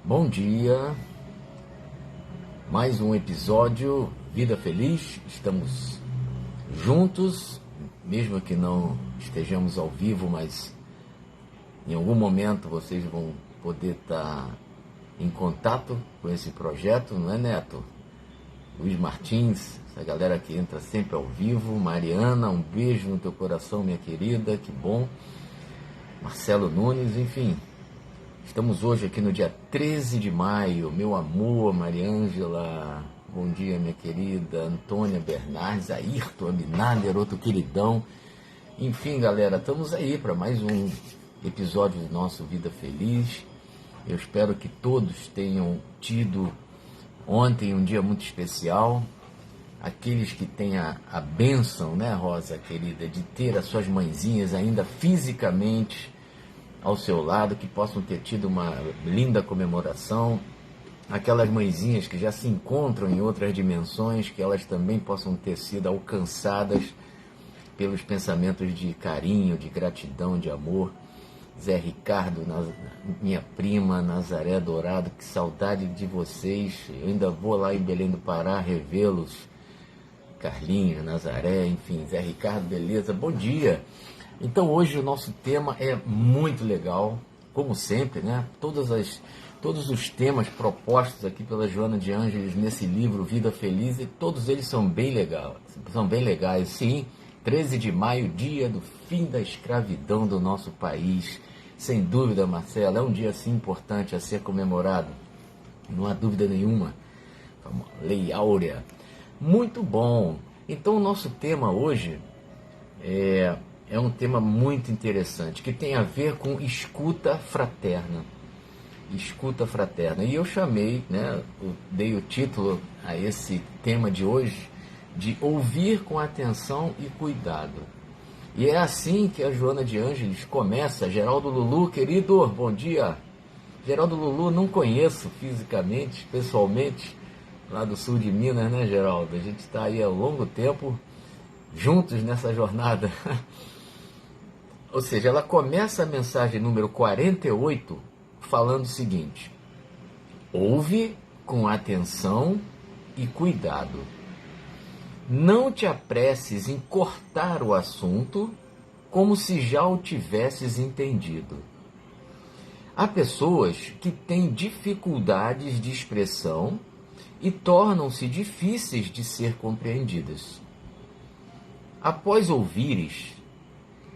Bom dia, mais um episódio, Vida Feliz, estamos juntos, mesmo que não estejamos ao vivo, mas em algum momento vocês vão poder estar em contato com esse projeto, não é, Neto? Luiz Martins, essa galera que entra sempre ao vivo, Mariana, um beijo no teu coração, minha querida, que bom, Marcelo Nunes, enfim. Estamos hoje aqui no dia 13 de maio, meu amor, Mariângela, bom dia, minha querida, Antônia Bernardes, Ayrton Abinader, outro queridão. Enfim, galera, estamos aí para mais um episódio do nosso Vida Feliz. Eu espero que todos tenham tido ontem um dia muito especial. Aqueles que têm a bênção, né, Rosa, querida, de ter as suas mãezinhas ainda fisicamente ao seu lado, que possam ter tido uma linda comemoração, aquelas mãezinhas que já se encontram em outras dimensões, que elas também possam ter sido alcançadas pelos pensamentos de carinho, de gratidão, de amor. Zé Ricardo, minha prima, Nazaré Dourado, que saudade de vocês, eu ainda vou lá em Belém do Pará revê-los, Carlinhos, Nazaré, enfim, Zé Ricardo, beleza, bom dia. Então hoje o nosso tema é muito legal, como sempre, né? Todos os temas propostos aqui pela Joana de Ângeles nesse livro Vida Feliz, e todos eles são bem legais, sim. 13 de maio, dia do fim da escravidão do nosso país. Sem dúvida, Marcelo, é um dia assim importante a ser comemorado, não há dúvida nenhuma. Lei Áurea. Muito bom. Então o nosso tema hoje é um tema muito interessante, que tem a ver com escuta fraterna. Escuta fraterna. E eu chamei, né, dei o título a esse tema de hoje, de ouvir com atenção e cuidado. E é assim que a Joana de Ângeles começa. Geraldo Lulu, querido, bom dia. Geraldo Lulu, não conheço fisicamente, pessoalmente, lá do sul de Minas, né, Geraldo? A gente está aí há longo tempo juntos nessa jornada. Ou seja, ela começa a mensagem número 48 falando o seguinte: ouve com atenção e cuidado. Não te apresses em cortar o assunto como se já o tivesses entendido. Há pessoas que têm dificuldades de expressão e tornam-se difíceis de ser compreendidas. Após ouvires,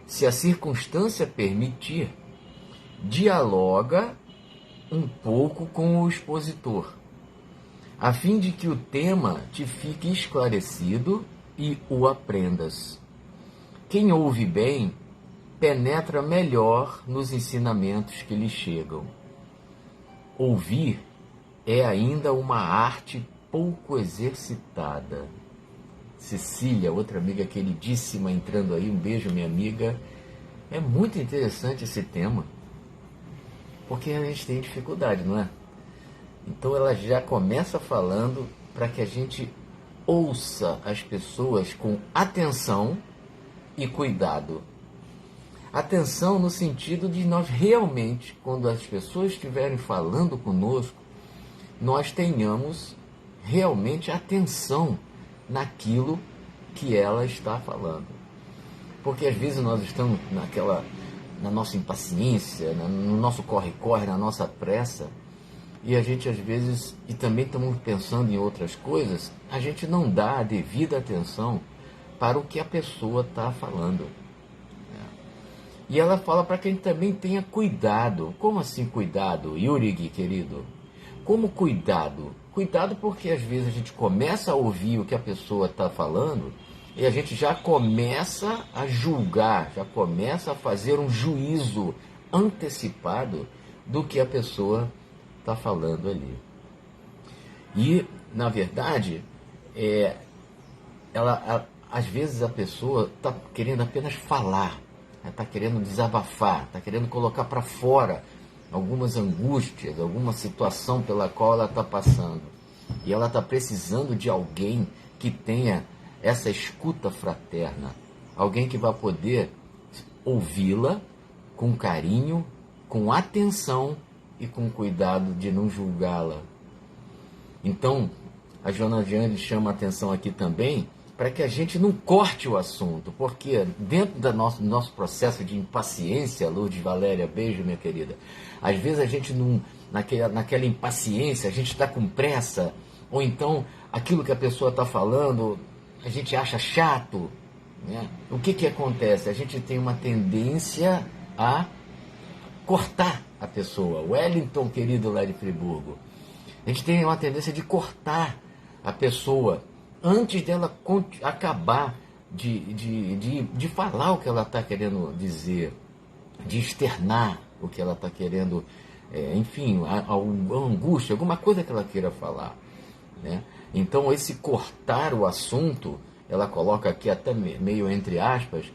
se a circunstância permitir, dialoga um pouco com o expositor, a fim de que o tema te fique esclarecido e o aprendas. Quem ouve bem penetra melhor nos ensinamentos que lhe chegam. Ouvir é ainda uma arte pouco exercitada. Cecília, outra amiga queridíssima, entrando aí, um beijo, minha amiga. É muito interessante esse tema, porque a gente tem dificuldade, não é? Então ela já começa falando para que a gente ouça as pessoas com atenção e cuidado. Atenção no sentido de nós realmente, quando as pessoas estiverem falando conosco, nós tenhamos realmente atenção naquilo que ela está falando. Porque às vezes nós estamos na nossa impaciência, no nosso corre-corre, na nossa pressa, e a gente às vezes, e também estamos pensando em outras coisas, a gente não dá a devida atenção para o que a pessoa está falando. E ela fala para que a gente também tenha cuidado. Como assim cuidado, Yuri, querido? Como cuidado? Cuidado porque às vezes a gente começa a ouvir o que a pessoa está falando e a gente já começa a julgar, já começa a fazer um juízo antecipado do que a pessoa está falando ali. E, na verdade, às vezes a pessoa está querendo apenas falar, está querendo desabafar, está querendo colocar para fora algumas angústias, alguma situação pela qual ela está passando. E ela está precisando de alguém que tenha essa escuta fraterna, alguém que vai poder ouvi-la com carinho, com atenção e com cuidado de não julgá-la. Então, a Joana de Ângeles chama a atenção aqui também para que a gente não corte o assunto, porque dentro do nosso processo de impaciência, Lourdes Valéria, beijo, minha querida, às vezes a gente não, naquela impaciência, a gente está com pressa, ou então aquilo que a pessoa está falando, a gente acha chato, né? O que acontece? A gente tem uma tendência a cortar a pessoa. Wellington, querido lá de Friburgo, a gente tem uma tendência de cortar a pessoa antes dela acabar de falar o que ela está querendo dizer, de externar o que ela está querendo, enfim, a angústia, alguma coisa que ela queira falar, né? Então, esse cortar o assunto, ela coloca aqui até meio entre aspas,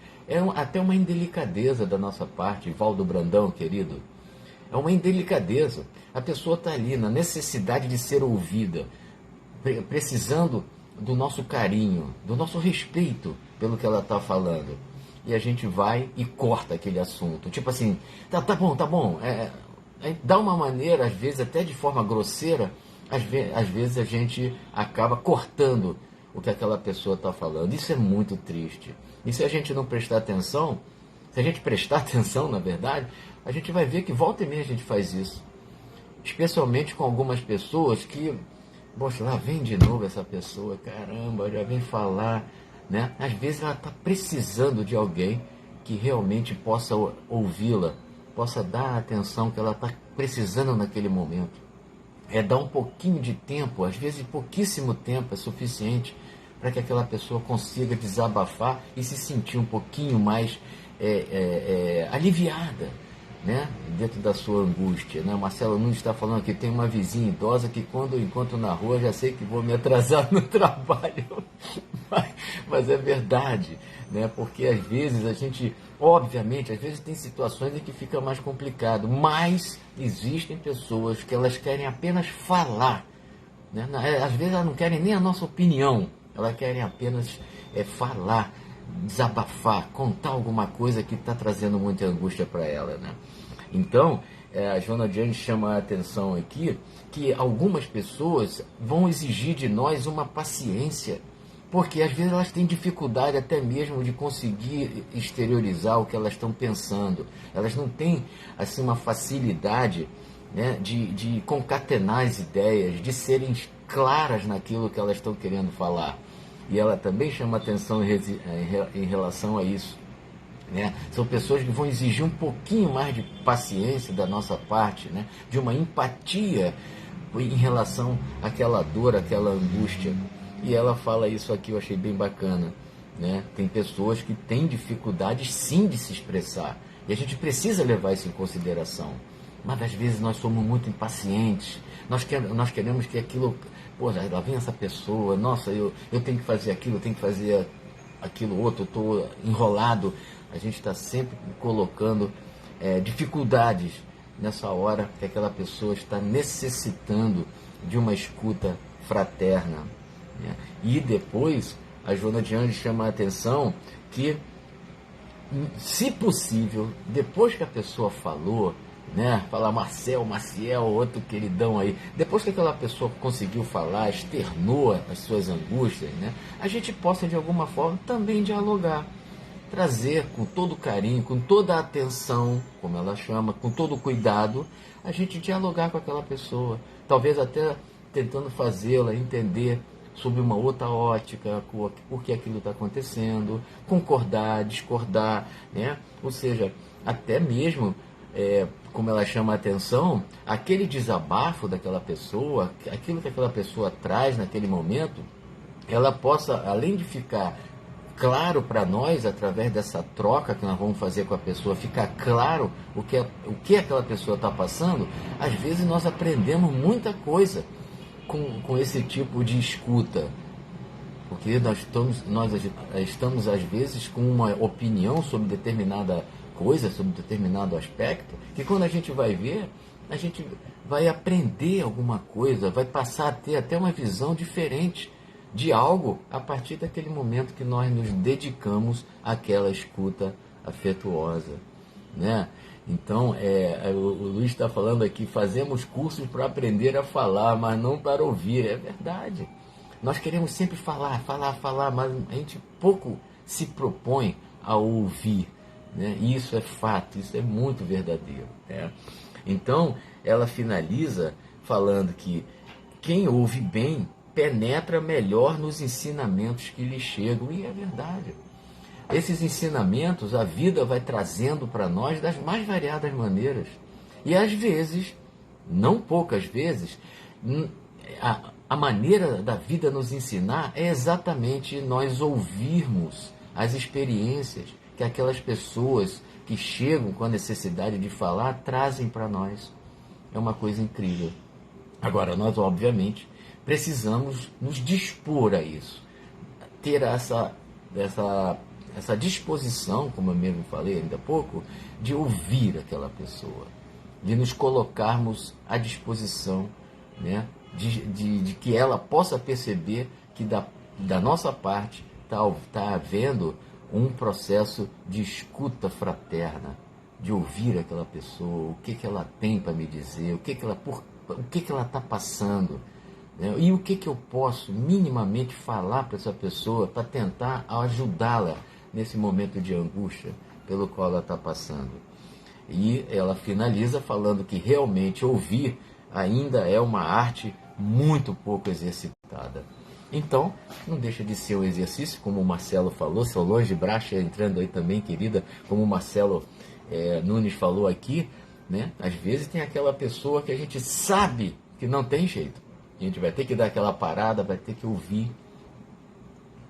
até uma indelicadeza da nossa parte, Valdo Brandão, querido. É uma indelicadeza. A pessoa está ali na necessidade de ser ouvida, precisando do nosso carinho, do nosso respeito pelo que ela está falando. E a gente vai e corta aquele assunto. Tipo assim, tá bom, tá bom. Dá uma maneira, às vezes até de forma grosseira, às vezes a gente acaba cortando o que aquela pessoa está falando. Isso é muito triste. E se a gente não prestar atenção, se a gente prestar atenção, na verdade, a gente vai ver que volta e meia a gente faz isso. Especialmente com algumas pessoas que, poxa, lá vem de novo essa pessoa, caramba, já vem falar, né? Às vezes ela está precisando de alguém que realmente possa ouvi-la, possa dar a atenção que ela está precisando naquele momento. Dar um pouquinho de tempo, às vezes pouquíssimo tempo é suficiente para que aquela pessoa consiga desabafar e se sentir um pouquinho mais aliviada, né? Dentro da sua angústia, né? Marcelo Nunes está falando que tem uma vizinha idosa que quando eu encontro na rua já sei que vou me atrasar no trabalho, mas é verdade, né? Porque às vezes a gente, obviamente, às vezes tem situações em que fica mais complicado, mas existem pessoas que elas querem apenas falar, né? Às vezes elas não querem nem a nossa opinião, elas querem apenas falar, desabafar, contar alguma coisa que está trazendo muita angústia para ela, né? Então, a Joana de Ângeles chama a atenção aqui que algumas pessoas vão exigir de nós uma paciência, porque às vezes elas têm dificuldade até mesmo de conseguir exteriorizar o que elas estão pensando. Elas não têm assim uma facilidade, né, de concatenar as ideias, de serem claras naquilo que elas estão querendo falar. E ela também chama atenção em relação a isso, né? São pessoas que vão exigir um pouquinho mais de paciência da nossa parte, né? De uma empatia em relação àquela dor, àquela angústia. E ela fala isso aqui, eu achei bem bacana, né? Tem pessoas que têm dificuldades sim de se expressar, e a gente precisa levar isso em consideração. Mas às vezes nós somos muito impacientes, nós queremos que aquilo, pô, lá vem essa pessoa, nossa, eu tenho que fazer aquilo, eu tenho que fazer aquilo outro, eu estou enrolado. A gente está sempre colocando dificuldades nessa hora que aquela pessoa está necessitando de uma escuta fraterna, né? E depois a Joana de Ângeles chama a atenção que, se possível, depois que a pessoa falou, né, falar Maciel, outro queridão aí, depois que aquela pessoa conseguiu falar, externou as suas angústias, né, a gente possa de alguma forma também dialogar, trazer com todo carinho, com toda a atenção, como ela chama, com todo o cuidado, a gente dialogar com aquela pessoa, talvez até tentando fazê-la entender sob uma outra ótica, por que aquilo está acontecendo, concordar, discordar, né? Ou seja, até mesmo, como ela chama a atenção, aquele desabafo daquela pessoa, aquilo que aquela pessoa traz naquele momento, ela possa, além de ficar claro para nós, através dessa troca que nós vamos fazer com a pessoa, ficar claro o que aquela pessoa está passando, às vezes nós aprendemos muita coisa com esse tipo de escuta, porque nós estamos às vezes com uma opinião sobre determinada coisa, sobre determinado aspecto, que quando a gente vai ver, a gente vai aprender alguma coisa, vai passar a ter até uma visão diferente de algo a partir daquele momento que nós nos dedicamos àquela escuta afetuosa, né? Então, o Luiz está falando aqui, fazemos cursos para aprender a falar, mas não para ouvir. É verdade. Nós queremos sempre falar, mas a gente pouco se propõe a ouvir, né? E isso é fato, isso é muito verdadeiro, né? Então, ela finaliza falando que quem ouve bem penetra melhor nos ensinamentos que lhe chegam, e é verdade. Esses ensinamentos a vida vai trazendo para nós das mais variadas maneiras. E às vezes, não poucas vezes, a maneira da vida nos ensinar é exatamente nós ouvirmos as experiências que aquelas pessoas que chegam com a necessidade de falar trazem para nós. É uma coisa incrível. Agora, nós obviamente precisamos nos dispor a isso, ter essa disposição, como eu mesmo falei ainda há pouco, de ouvir aquela pessoa, de nos colocarmos à disposição, né, de que ela possa perceber que da nossa parte está havendo um processo de escuta fraterna, de ouvir aquela pessoa, o que ela tem para me dizer, o que ela está passando, né, e o que eu posso minimamente falar para essa pessoa para tentar ajudá-la nesse momento de angústia pelo qual ela está passando. E ela finaliza falando que realmente ouvir ainda é uma arte muito pouco exercitada. Então, não deixa de ser um exercício, como o Marcelo falou, Solange Bracha entrando aí também, querida, como o Marcelo Nunes falou aqui, né? Às vezes tem aquela pessoa que a gente sabe que não tem jeito. A gente vai ter que dar aquela parada, vai ter que ouvir.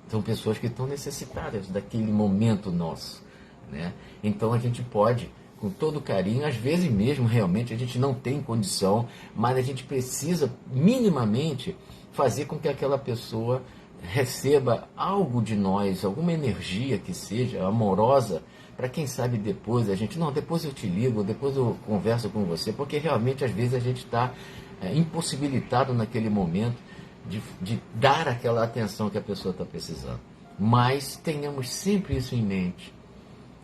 São pessoas que estão necessitadas daquele momento nosso, né? Então a gente pode, com todo carinho, às vezes mesmo realmente a gente não tem condição, mas a gente precisa minimamente fazer com que aquela pessoa receba algo de nós, alguma energia que seja amorosa, para quem sabe depois depois eu te ligo, depois eu converso com você, porque realmente às vezes a gente está impossibilitado naquele momento de dar aquela atenção que a pessoa está precisando. Mas tenhamos sempre isso em mente.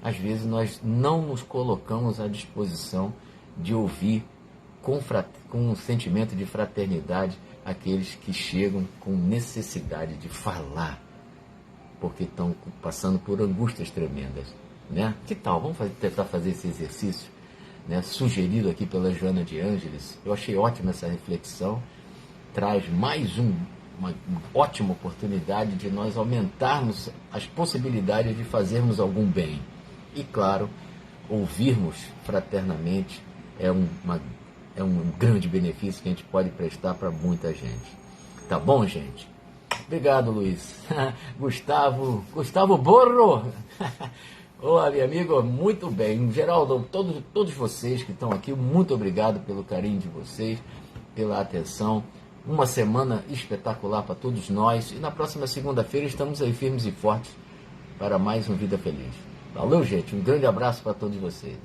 Às vezes nós não nos colocamos à disposição de ouvir com um sentimento de fraternidade aqueles que chegam com necessidade de falar, porque estão passando por angústias tremendas, né? Que tal? Vamos tentar fazer esse exercício, né? Sugerido aqui pela Joana de Ângeles. Eu achei ótima essa reflexão. Traz mais uma ótima oportunidade de nós aumentarmos as possibilidades de fazermos algum bem. E, claro, ouvirmos fraternamente é um grande benefício que a gente pode prestar para muita gente. Tá bom, gente? Obrigado, Luiz. Gustavo Borro. Olá, meu amigo, muito bem. Geraldo, todos vocês que estão aqui, muito obrigado pelo carinho de vocês, pela atenção. Uma semana espetacular para todos nós. E na próxima segunda-feira estamos aí firmes e fortes para mais um Vida Feliz. Valeu, gente. Um grande abraço para todos vocês.